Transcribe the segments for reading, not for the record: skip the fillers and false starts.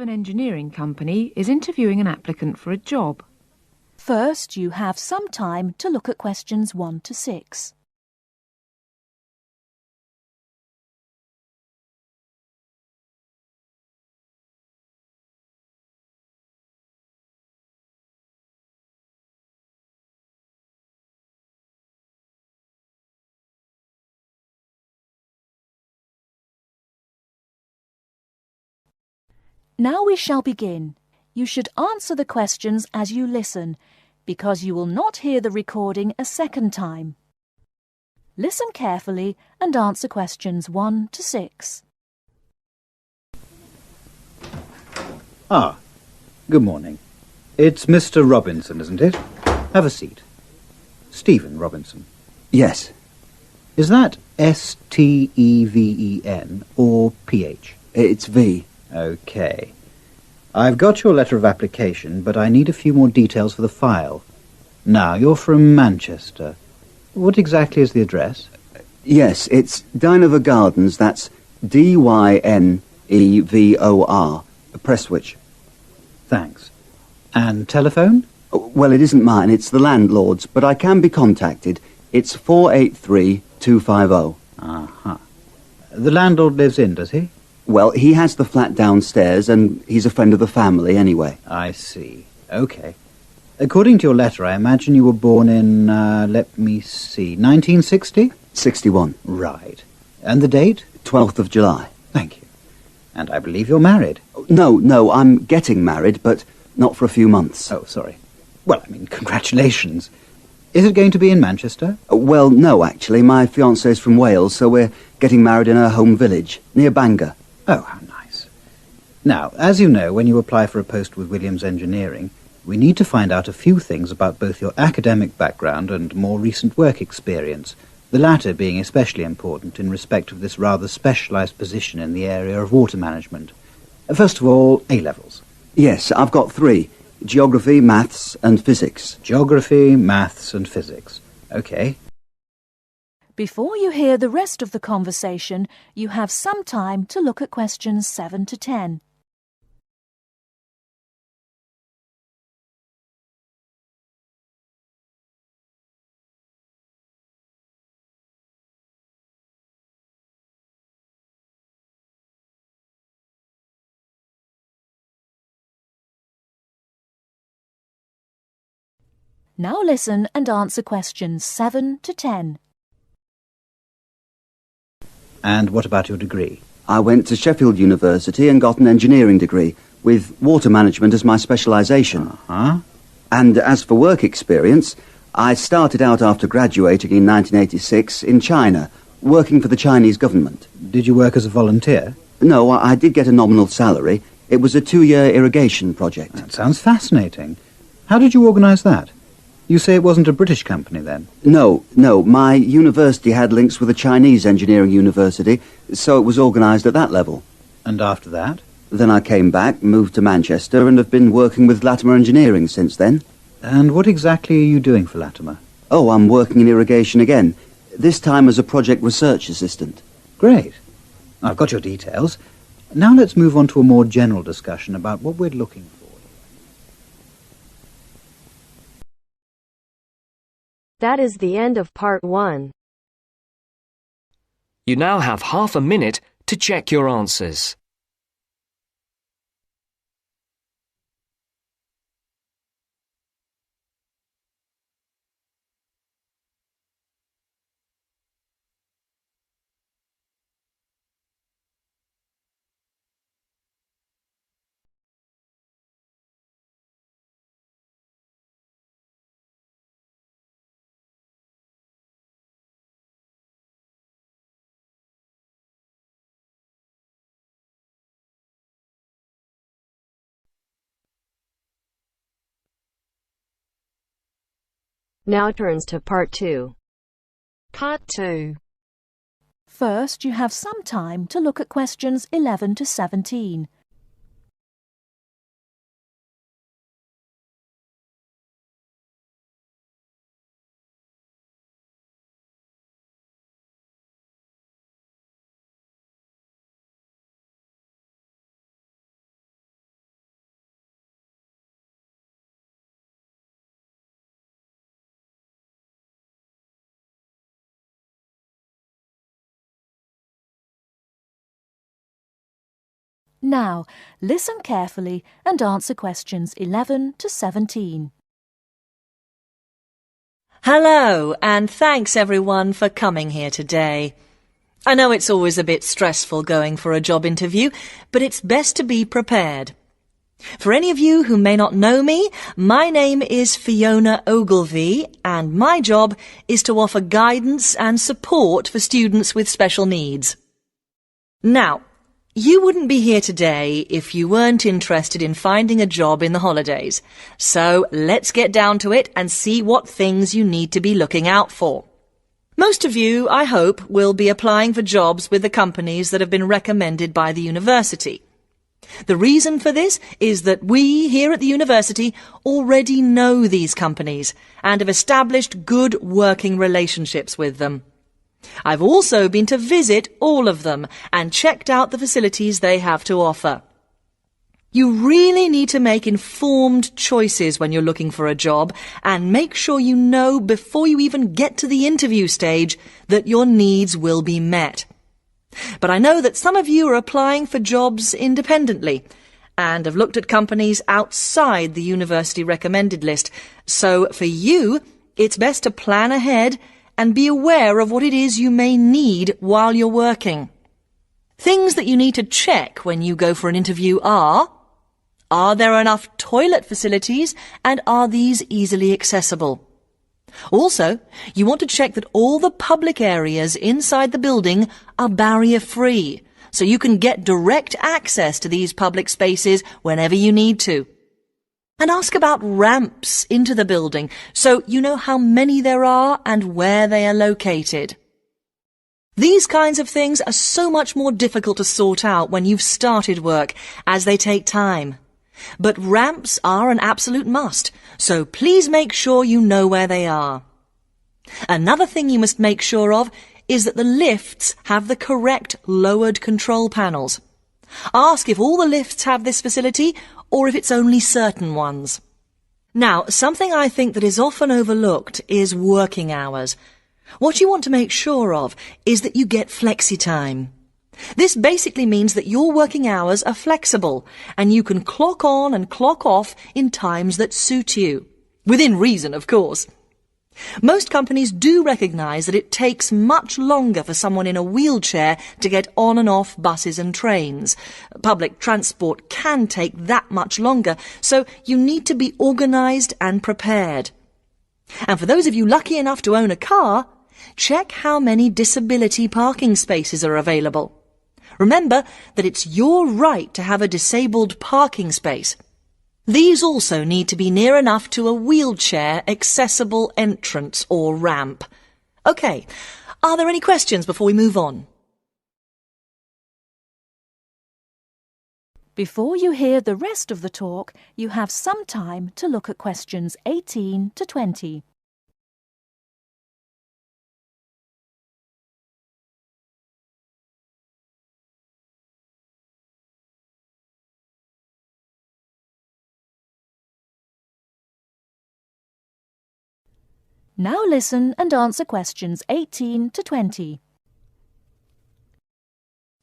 an engineering company is interviewing an applicant for a job. First, you have some time to look at questions 1 to 6. Now we shall begin. You should answer the questions as you listen, because you will not hear the recording a second time. Listen carefully and answer questions 1 to 6. Good morning. It's Mr. Robinson, isn't it? Have a seat. Stephen Robinson. Yes. Is that S-T-E-V-E-N or P-H? It's V. OK. I've got your letter of application, but I need a few more details for the file. Now, you're from Manchester. What exactly is the address? Yes, it's Dynevor Gardens, that's D-Y-N-E-V-O-R, Prestwich. Thanks. And telephone? Well, it isn't mine, it's the landlord's, but I can be contacted. It's 483-250. Uh-huh. The landlord lives in, does he? Well, he has the flat downstairs, and he's a friend of the family anyway. I see. OK. According to your letter, I imagine you were born in, let me see, 1960? 61. Right. And the date? 12th of July. Thank you. And I believe you're married. No, I'm getting married, but not for a few months. Oh, sorry. Well, I mean, congratulations. Is it going to be in Manchester? Well, no, actually. My fiancée's from Wales, so we're getting married in her home village, near Bangor. Oh, how nice. Now, as you know, when you apply for a post with Williams Engineering, we need to find out a few things about both your academic background and more recent work experience, the latter being especially important in respect of this rather specialised position in the area of water management. First of all, A-levels. Yes, I've got 3. Geography, maths and physics. Geography, maths and physics. OK. Before you hear the rest of the conversation, you have some time to look at questions 7 to 10. Now listen and answer questions 7 to 10. And what about your degree? I went to Sheffield University and got an engineering degree, with water management as my specialisation. Uh-huh. And as for work experience, I started out after graduating in 1986 in China, working for the Chinese government. Did you work as a volunteer? No, I did get a nominal salary. It was a 2-year irrigation project. That sounds fascinating. How did you organise that? You say it wasn't a British company, then? No. My university had links with a Chinese engineering university, so it was organised at that level. And after that? Then I came back, moved to Manchester, and have been working with Latimer Engineering since then. And what exactly are you doing for Latimer? Oh, I'm working in irrigation again, this time as a project research assistant. Great. I've got your details. Now let's move on to a more general discussion about what we're looking for. That is the end of part 1. You now have half a minute to check your answers. Now turns to part 2. Part 2. First, you have some time to look at questions 11 to 17. Now, listen carefully and answer questions 11 to 17. Hello, and thanks everyone for coming here today. I know it's always a bit stressful going for a job interview, but it's best to be prepared. For any of you who may not know me, my name is Fiona Ogilvie, and my job is to offer guidance and support for students with special needs. Now, you wouldn't be here today if you weren't interested in finding a job in the holidays. So let's get down to it and see what things you need to be looking out for. Most of you, I hope, will be applying for jobs with the companies that have been recommended by the university. The reason for this is that we here at the university already know these companies and have established good working relationships with them. I've also been to visit all of them and checked out the facilities they have to offer. You really need to make informed choices when you're looking for a job and make sure you know before you even get to the interview stage that your needs will be met. But I know that some of you are applying for jobs independently and have looked at companies outside the university recommended list. So for you, it's best to plan ahead and be aware of what it is you may need while you're working. Things that you need to check when you go for an interview are there enough toilet facilities and are these easily accessible? Also, you want to check that all the public areas inside the building are barrier-free, so you can get direct access to these public spaces whenever you need to. And ask about ramps into the building, so you know how many there are and where they are located. These kinds of things are so much more difficult to sort out when you've started work, as they take time. But ramps are an absolute must, so please make sure you know where they are. Another thing you must make sure of is that the lifts have the correct lowered control panels. Ask if all the lifts have this facility or if it's only certain ones. Now, something I think that is often overlooked is working hours. What you want to make sure of is that you get flexi time. This basically means that your working hours are flexible and you can clock on and clock off in times that suit you. Within reason, of course. Most companies do recognise that it takes much longer for someone in a wheelchair to get on and off buses and trains. Public transport can take that much longer, so you need to be organised and prepared. And for those of you lucky enough to own a car, check how many disability parking spaces are available. Remember that it's your right to have a disabled parking space. These also need to be near enough to a wheelchair accessible entrance or ramp. OK, are there any questions before we move on? Before you hear the rest of the talk, you have some time to look at questions 18 to 20. Now listen and answer questions 18 to 20.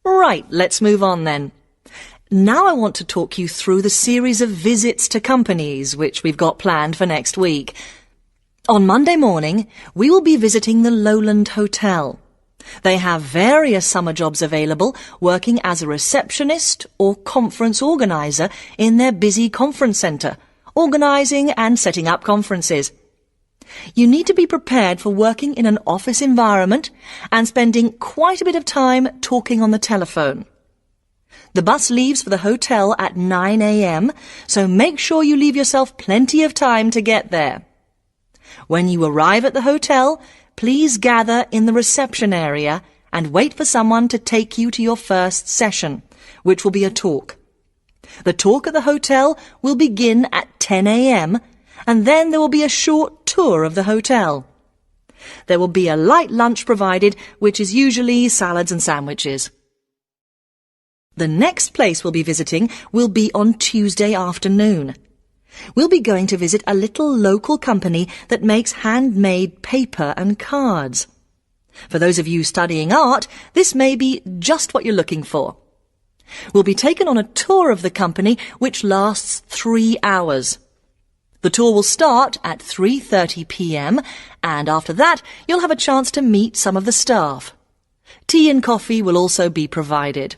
Right, let's move on then. Now I want to talk you through the series of visits to companies which we've got planned for next week. On Monday morning, we will be visiting the Lowland Hotel. They have various summer jobs available, working as a receptionist or conference organiser in their busy conference centre, organising and setting up conferences. You need to be prepared for working in an office environment and spending quite a bit of time talking on the telephone. The bus leaves for the hotel at 9 a.m, so make sure you leave yourself plenty of time to get there. When you arrive at the hotel, please gather in the reception area and wait for someone to take you to your first session, which will be a talk. The talk at the hotel will begin at 10 a.m, and then there will be a short tour of the hotel. There will be a light lunch provided, which is usually salads and sandwiches. The next place we'll be visiting will be on Tuesday afternoon. We'll be going to visit a little local company that makes handmade paper and cards. For those of you studying art, this may be just what you're looking for. We'll be taken on a tour of the company which lasts 3 hours. The tour will start at 3:30 p.m. and after that you'll have a chance to meet some of the staff. Tea and coffee will also be provided.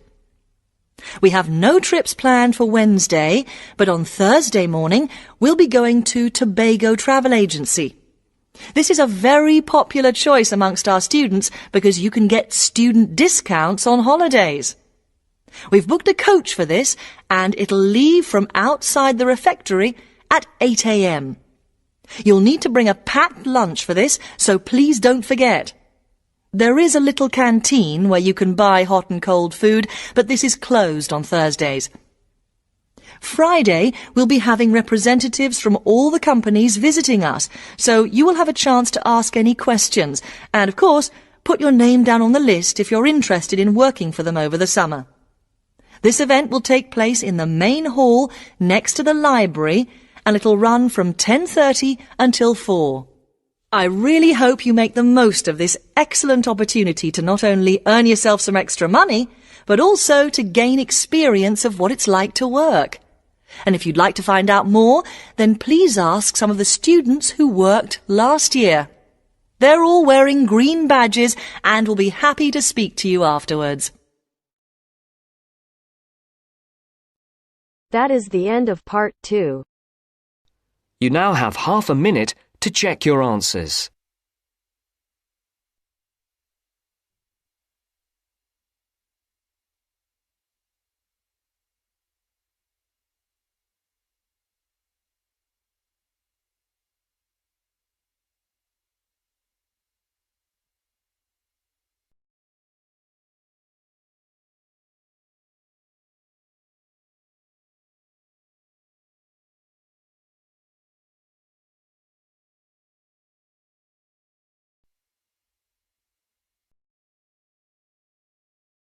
We have no trips planned for Wednesday, but on Thursday morning we'll be going to Tobago Travel Agency. This is a very popular choice amongst our students because you can get student discounts on holidays. We've booked a coach for this and it'll leave from outside the refectory at 8 a.m. You'll need to bring a packed lunch for this, so please don't forget. There is a little canteen where you can buy hot and cold food, but this is closed on Thursdays. Friday, we'll be having representatives from all the companies visiting us, so you will have a chance to ask any questions and, of course, put your name down on the list if you're interested in working for them over the summer. This event will take place in the main hall next to the library and it'll run from 10:30 until 4. I really hope you make the most of this excellent opportunity to not only earn yourself some extra money, but also to gain experience of what it's like to work. And if you'd like to find out more, then please ask some of the students who worked last year. They're all wearing green badges and will be happy to speak to you afterwards. That is the end of part 2. You now have half a minute to check your answers.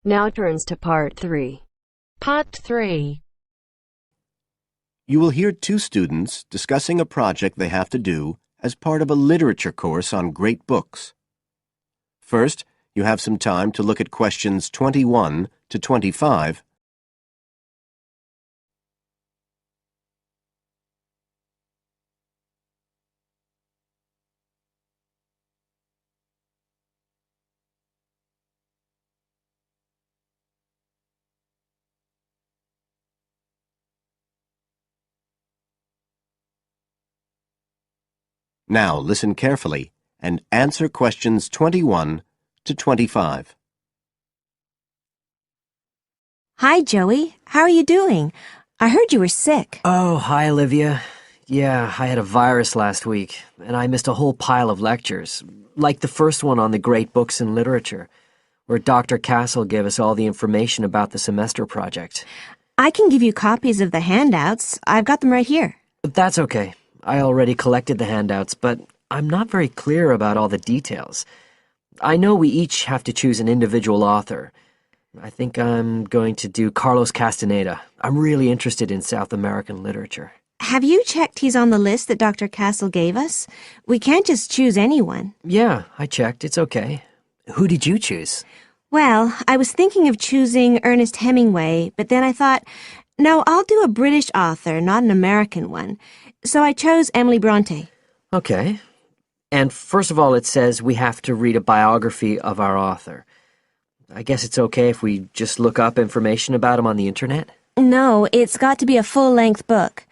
Now turns to part 3. Part 3. You will hear two students discussing a project they have to do as part of a literature course on great books. First, you have some time to look at questions 21 to 25. Now listen carefully and answer questions 21 to 25. Hi, Joey. How are you doing? I heard you were sick. Oh, hi, Olivia. Yeah, I had a virus last week, and I missed a whole pile of lectures, like the first one on the great books in literature, where Dr. Castle gave us all the information about the semester project. I can give you copies of the handouts. I've got them right here. That's okay. I already collected the handouts, but I'm not very clear about all the details. I know we each have to choose an individual author. I think I'm going to do Carlos Castaneda. I'm really interested in South American literature. Have you checked he's on the list that Dr. Castle gave us? We can't just choose anyone. Yeah, I checked. It's okay. Who did you choose? Well, I was thinking of choosing Ernest Hemingway, but then I thought, no, I'll do a British author, not an American one. So I chose Emily Bronte. Okay. And first of all, it says we have to read a biography of our author. I guess it's okay if we just look up information about him on the internet? No, it's got to be a full-length book.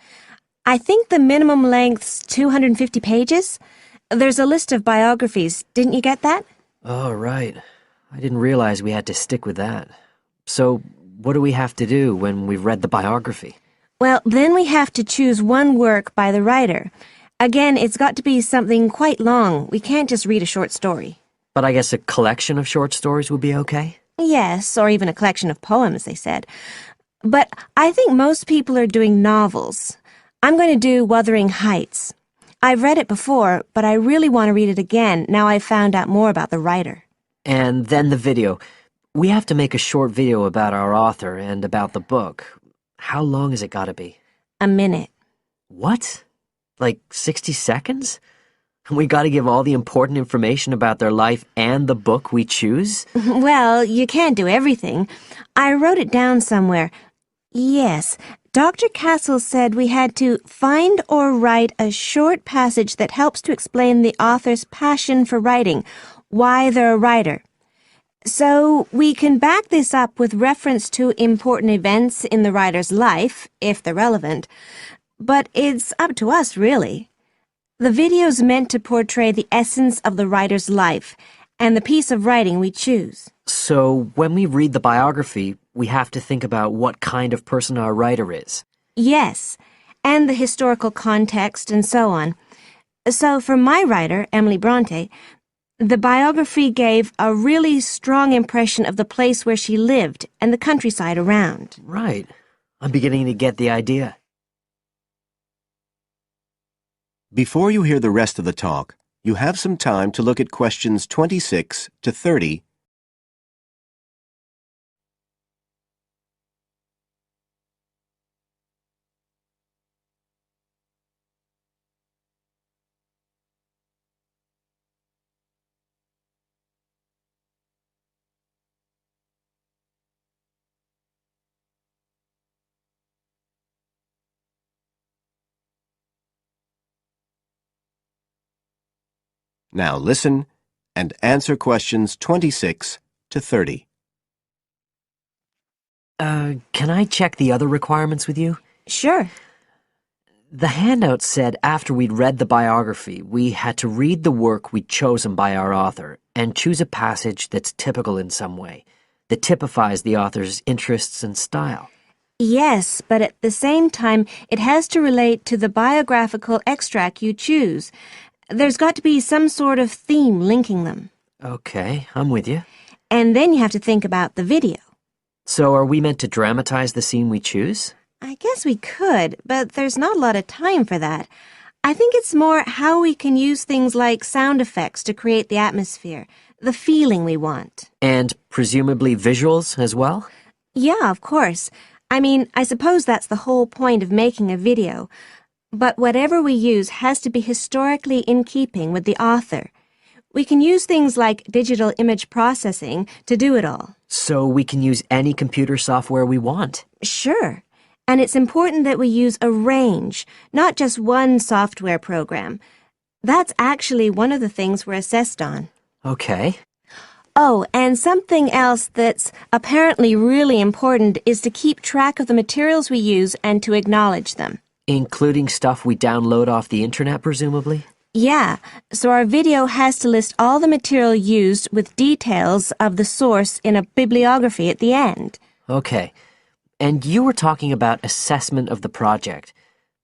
I think the minimum length's 250 pages. There's a list of biographies. Didn't you get that? Oh, right. I didn't realize we had to stick with that. So, what do we have to do when we've read the biography? Well, then we have to choose one work by the writer. Again, it's got to be something quite long. We can't just read a short story. But I guess a collection of short stories would be okay? Yes, or even a collection of poems, they said. But I think most people are doing novels. I'm going to do Wuthering Heights. I've read it before, but I really want to read it again now I've found out more about the writer. And then the video. We have to make a short video about our author and about the book. How long has it got to be? A minute. What? Like 60 seconds? We gotta give all the important information about their life and the book we choose? Well, you can't do everything. I wrote it down somewhere. Yes, Dr. Castle said we had to find or write a short passage that helps to explain the author's passion for writing, why they're a writer. So we can back this up with reference to important events in the writer's life, if they're relevant. But it's up to us, really. The video's meant to portray the essence of the writer's life and the piece of writing we choose. So when we read the biography, we have to think about what kind of person our writer is. Yes, and the historical context and so on. So for my writer, Emily Bronte, the biography gave a really strong impression of the place where she lived and the countryside around. Right. I'm beginning to get the idea. Before you hear the rest of the talk, you have some time to look at questions 26 to 30. Now listen and answer questions 26 to 30. Can I check the other requirements with you? Sure. The handout said after we'd read the biography, we had to read the work we'd chosen by our author and choose a passage that's typical in some way, that typifies the author's interests and style. Yes, but at the same time, it has to relate to the biographical extract you choose. There's got to be some sort of theme linking them. Okay, I'm with you. And then you have to think about the video. So are we meant to dramatize the scene we choose? I guess we could, but there's not a lot of time for that. I think it's more how we can use things like sound effects to create the atmosphere, the feeling we want. And presumably visuals as well? Yeah, of course. I mean, I suppose that's the whole point of making a video. But whatever we use has to be historically in keeping with the author. We can use things like digital image processing to do it all. So we can use any computer software we want? Sure. And it's important that we use a range, not just one software program. That's actually one of the things we're assessed on. Okay. Oh, and something else that's apparently really important is to keep track of the materials we use and to acknowledge them. Including stuff we download off the internet, presumably? Yeah, so our video has to list all the material used with details of the source in a bibliography at the end. Okay. And you were talking about assessment of the project.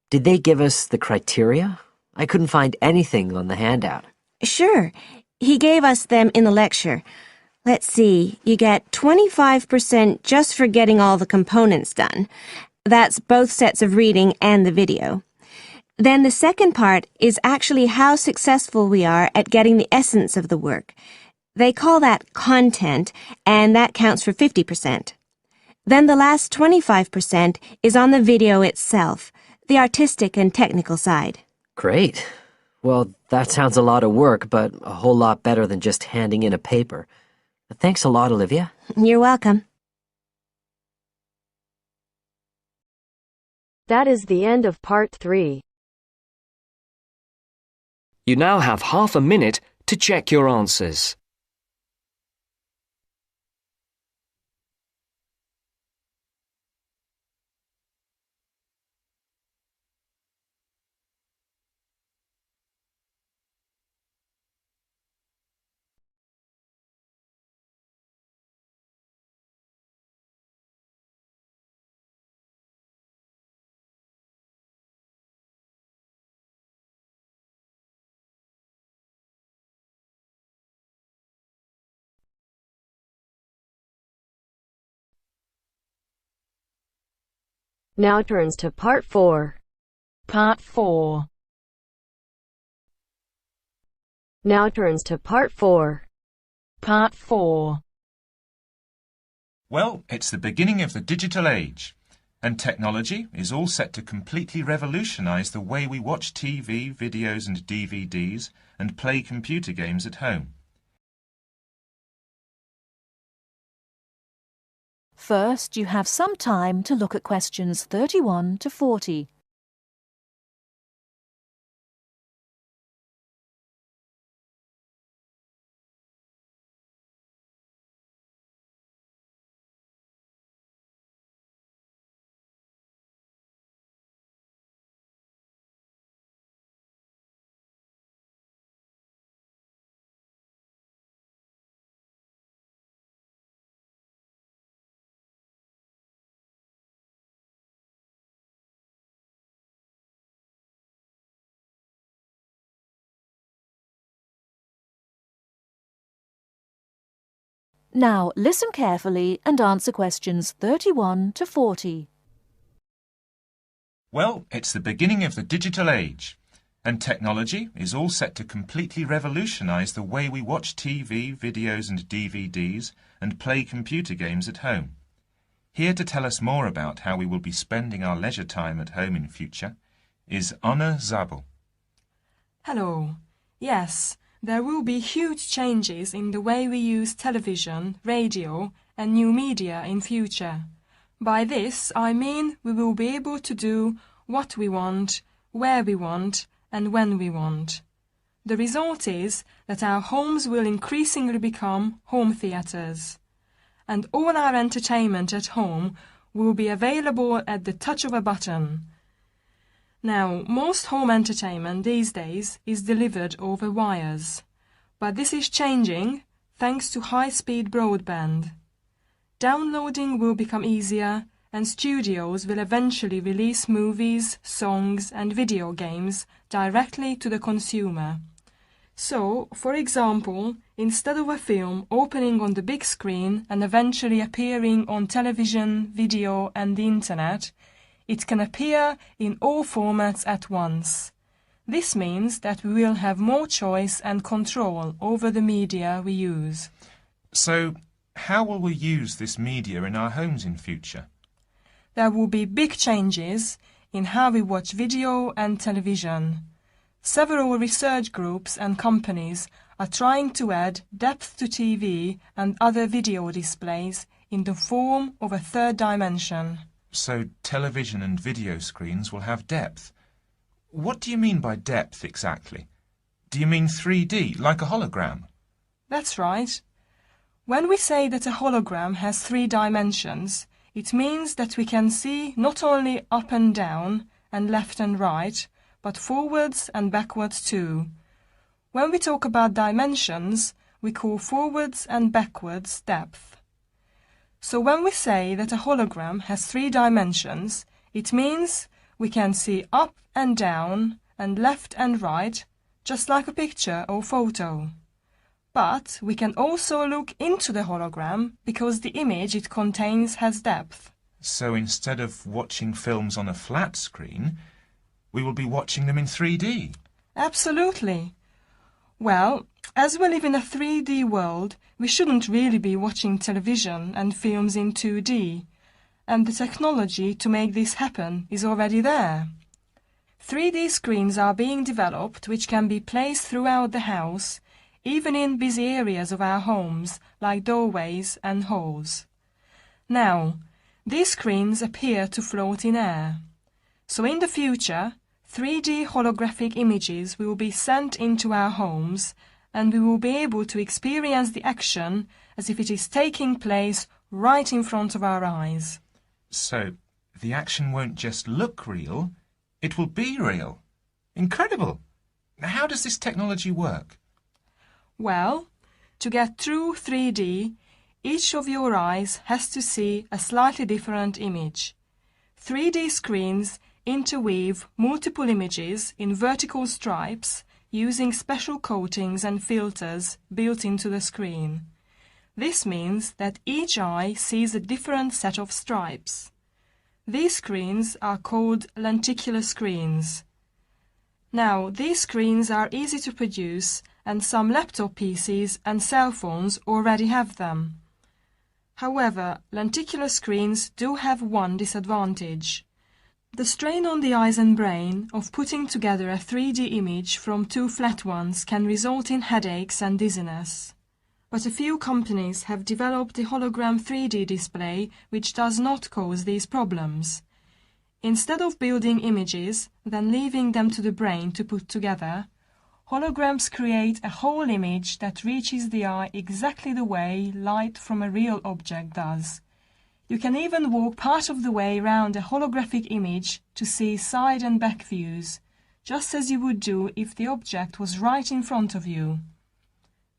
Did they give us the criteria? I couldn't find anything on the handout. Sure. He gave us them in the lecture. Let's see, you get 25% just for getting all the components done. That's both sets of reading and the video. Then the second part is actually how successful we are at getting the essence of the work. They call that content, and that counts for 50%. Then the last 25% is on the video itself, the artistic and technical side. Great. Well, that sounds a lot of work, but a whole lot better than just handing in a paper. Thanks a lot, Olivia. You're welcome. That is the end of part 3. You now have half a minute to check your answers. Now turns to part 4. Part 4. Now turns to part 4. Part 4. Well, it's the beginning of the digital age. And technology is all set to completely revolutionise the way we watch TV, videos and DVDs and play computer games at home. First, you have some time to look at questions 31 to 40. Now, listen carefully and answer questions 31 to 40. Well, it's the beginning of the digital age, and technology is all set to completely revolutionise the way we watch TV, videos and DVDs and play computer games at home. Here to tell us more about how we will be spending our leisure time at home in future is Anna Zabel. Hello. Yes, there will be huge changes in the way we use television, radio and new media in future. By this, I mean we will be able to do what we want, where we want and when we want. The result is that our homes will increasingly become home theatres, and all our entertainment at home will be available at the touch of a button. Now, most home entertainment these days is delivered over wires, but this is changing thanks to high-speed broadband. Downloading will become easier, and studios will eventually release movies, songs and video games directly to the consumer. So, for example, instead of a film opening on the big screen and eventually appearing on television, video and the internet, it can appear in all formats at once. This means that we will have more choice and control over the media we use. So, how will we use this media in our homes in future? There will be big changes in how we watch video and television. Several research groups and companies are trying to add depth to TV and other video displays in the form of a third dimension. So television and video screens will have depth. What do you mean by depth exactly? Do you mean 3D, like a hologram? That's right. When we say that a hologram has 3 dimensions, it means that we can see not only up and down and left and right, but forwards and backwards too. When we talk about dimensions, we call forwards and backwards depth. So when we say that a hologram has 3 dimensions, it means we can see up and down and left and right, just like a picture or photo. But we can also look into the hologram because the image it contains has depth. So instead of watching films on a flat screen, we will be watching them in 3D. Absolutely. Well, as we live in a 3D world, we shouldn't really be watching television and films in 2D, and the technology to make this happen is already there. 3D screens are being developed which can be placed throughout the house, even in busy areas of our homes, like doorways and halls. Now, these screens appear to float in air. So in the future, 3D holographic images will be sent into our homes, and we will be able to experience the action as if it is taking place right in front of our eyes. So, the action won't just look real, it will be real. Incredible! How does this technology work? Well, to get through 3D, each of your eyes has to see a slightly different image. 3D screens interweave multiple images in vertical stripes using special coatings and filters built into the screen. This means that each eye sees a different set of stripes. These screens are called lenticular screens. Now, these screens are easy to produce, and some laptop PCs and cell phones already have them. However, lenticular screens do have one disadvantage. The strain on the eyes and brain of putting together a 3D image from two flat ones can result in headaches and dizziness. But a few companies have developed a hologram 3D display which does not cause these problems. Instead of building images, then leaving them to the brain to put together, holograms create a whole image that reaches the eye exactly the way light from a real object does. You can even walk part of the way round a holographic image to see side and back views, just as you would do if the object was right in front of you.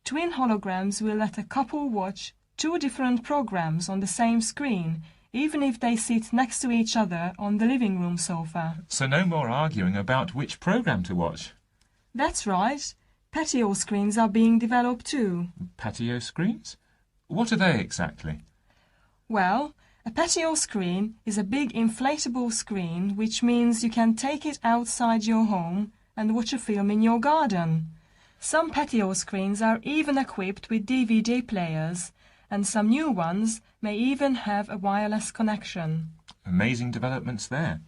Twin holograms will let a couple watch two different programs on the same screen, even if they sit next to each other on the living room sofa. So no more arguing about which program to watch. That's right. Patio screens are being developed too. Patio screens? What are they exactly? Well, a patio screen is a big inflatable screen, which means you can take it outside your home and watch a film in your garden. Some patio screens are even equipped with DVD players, and some new ones may even have a wireless connection. Amazing developments there.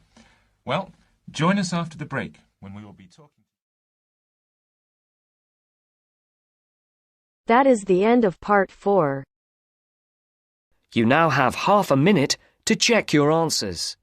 Well, join us after the break when we will be talking. That is the end of part 4. You now have half a minute to check your answers.